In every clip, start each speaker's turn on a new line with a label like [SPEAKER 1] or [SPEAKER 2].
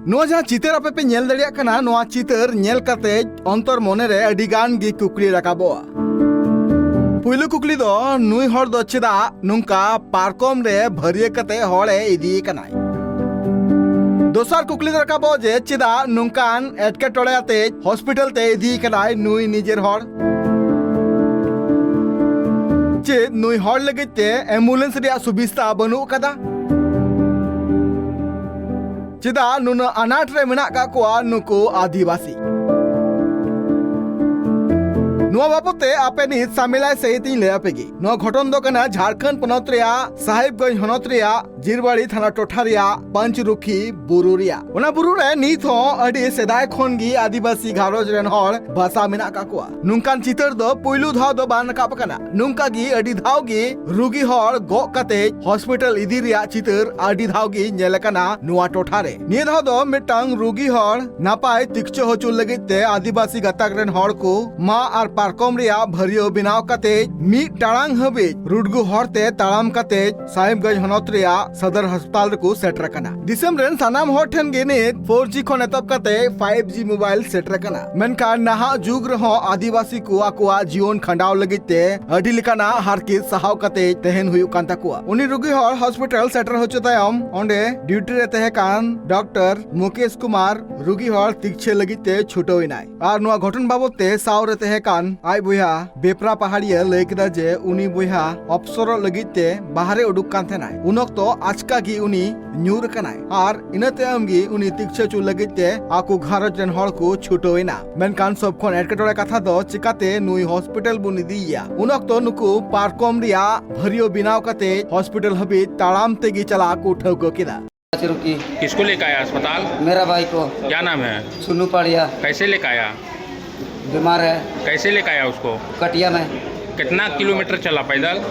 [SPEAKER 1] नोआ जहां चितर आपे पे नेल दड़िया कना नोआ चितर नेल कते अंतर मने रे अडिगान गी कुकली रकाबोआ। पुइलु कुकली दो नुई हर दो चिदा नुंका पारकम रे भरिए कते हड़े इदी कनाय। दोसर कुकली रकाबो जे चिदा नुंकान एटके टोड़े आते हॉस्पिटल ते इदी कनाय नुई निजेर हर चे नुई हर लगिते एम्बुलेंस रिया सुबिस्ता बनु कदा चिदा नुना अनाट रे मेना का कोआ नुको आदिवासी नुआ बाबते आपे नि सामिलाय सहित ले आपेगी नुआ घटन दो कना झारखंड पनत रिया साहिबगंज हनत रिया जिरबाड़ी थाना टोठा रिया पंचरुखी बुरु रिया ओना बुरु रे नीत हो अडी सेदाय खन गी आदिवासी घारोज रेन हर भाषा मेना का कोआ नुंकान चितर दो पुइलु धाव दो बान का पकना नुंका गी अडी धाव गी रुगी हर गो कते हॉस्पिटल इदी रिया चितर अडी धाव गी नेलकना नुआ टोठा रे निय धाव दो मिटंग रुगी हर नापाय तिक्चो होचुल लगिते आदिवासी गताक रेन हर को मा आर पारकम रिया भरियो बिनाव कते मी टांग हबे रुडगु हरते तालाम कते साहिबगंज हनत रिया सदर अस्पताल को सेटर कना दिसम रेन सानाम हर ठन गे नित 4G खन एतब कते 5G मोबाइल सेटर कना मेनका नहा जुग रहो आदिवासी को आकुआ जीवन खंडाव लगिते अडी लिकाना हारकी सहाव कते तेहन हुयु कान ताकुआ उनी रुगी हर हॉस्पिटल सेटर होचो तायम ओंडे ड्यूटी रे तहे कान डॉक्टर मुकेश कुमार रुगी हर तिक्छे लगिते छुटोइनाय आर नुआ घटन बाबते साव रे तहे कान आय बुया बेपरा पहाड़िया लय केदा जे उनी बुया अफसर लगिते बाहरे उडुक कान थेनाय उनक्तो आचका गी उनी न्यूर कनाय आर इनते आमगी उनी तिक्छे चु लगिते आकु घारज रेन हर को छुटोइना मेनकान सब खन एटकेटोड़े कथा दो चिकाते नुई हॉस्पिटल बुनी दिया उनक्तो नुकु पारकम रिया भरियो बिनाव कते हॉस्पिटल हबी तालाम तेगी चला को ठौको किदा।
[SPEAKER 2] किसको लेकर आया अस्पताल?
[SPEAKER 3] मेरा भाई को।
[SPEAKER 2] क्या नाम है?
[SPEAKER 3] सुनू पड़िया।
[SPEAKER 2] कैसे लेकर आया?
[SPEAKER 3] बीमार है।
[SPEAKER 2] कैसे लेकर आया उसको?
[SPEAKER 3] कटिया में।
[SPEAKER 2] कितना किलोमीटर चला पैदल?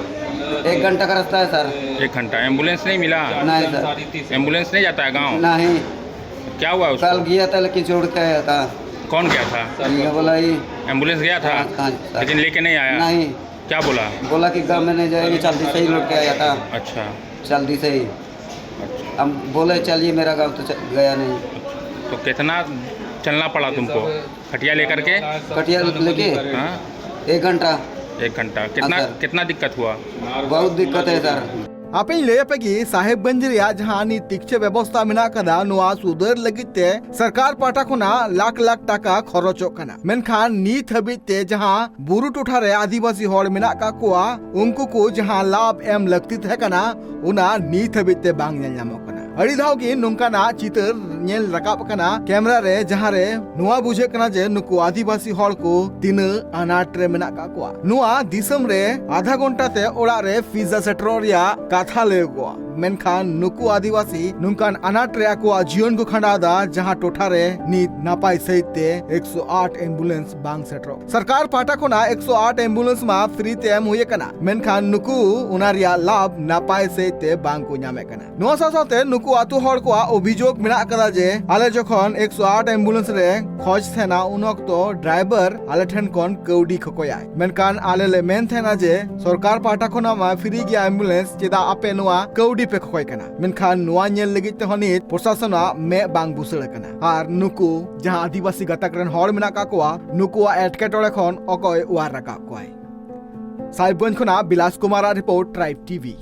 [SPEAKER 3] 1 घंटा का रास्ता है सर।
[SPEAKER 2] 1 घंटा। एम्बुलेंस नहीं मिला?
[SPEAKER 3] नहीं सर।
[SPEAKER 2] एम्बुलेंस नहीं जाता है गांव?
[SPEAKER 3] नहीं।
[SPEAKER 2] क्या हुआ उसको?
[SPEAKER 3] कल गया था लेकिन छोड़ के आया था।
[SPEAKER 2] कौन गया था?
[SPEAKER 3] बोला ही
[SPEAKER 2] एम्बुलेंस गया था? लेकिन लेके नहीं आया?
[SPEAKER 3] नहीं।
[SPEAKER 2] क्या बोला?
[SPEAKER 3] बोला कि गाँव में नहीं जाएगी, जल्दी से ही लौट के आया था।
[SPEAKER 2] अच्छा।
[SPEAKER 3] जल्दी से ही।
[SPEAKER 2] अच्छा।
[SPEAKER 3] हम बोले चलिए मेरा गाँव, तो गया नहीं।
[SPEAKER 2] तो कितना चलना पड़ा तुमको खटिया लेकर के?
[SPEAKER 3] कटिया लेके 1 घंटा।
[SPEAKER 2] 1 घंटा। कितना दिक्कत हुआ?
[SPEAKER 3] बहुत दिक्कत है सर।
[SPEAKER 1] आपे ले पेगी साहेबगंज रिया जहां नी तिक्छे व्यवस्था मेना कदा नुआ सुधर लगिते सरकार पाटा खुना लाख लाख टाका खरचो कना मेनखान नीत हबिते जहां बुरु टोठा रे आदिवासी हड़ मेना का कोआ उनको को जहां लाभ एम लगती है कना उना नीत हबिते बांग नेल नामो कना अड़ी धाव की नुंकाना चितर नेल रकाब कना कैमरा रे जहां रे नुआ बुझे कना जे नुकु आदिवासी हड़ को दिन अनाट रे मेना का कोआ नुआ दिसम रे आधा घंटा ते ओड़ा रे पिज्जा सेटरोरिया काथा ले गोआ मेनखान नुकु आदिवासी नुंकान अनाट रे को जीवन को खंडादा जहां टोठा रे नीत नापाय सहिते 108 एम्बुलेंस बांग सेटरो सरकार पाटा कोना 108 एम्बुलेंस मा फ्री ते एम हुए कना मेनखान नुकु उनारिया लाभ नापाय सहिते बांग को न्यामे कना नो साथे नुकु आतु हड़ को अभियोग मेना कदा जे आले जखन 108 एम्बुलेंस रे खोज थेना उनक तो ड्राइवर आले ठन कोन कौडी खकोया मेनखान आले ले मेन थेना जे सरकार पाटा कोना मा फ्री गया एम्बुलेंस चेदा आपे नुआ कौडी पे खकोय कना मेनखान नुआ नेल लगित ते हनित प्रशासना मे बांग बुसड़ कना आर नुकु जहां आदिवासी गतक रेन हड़ मेना का कोआ नुकुआ एटकेटोड़े खन अकय वार रका कोय साहिबगंज खना Bilas Kumar report tribe TV.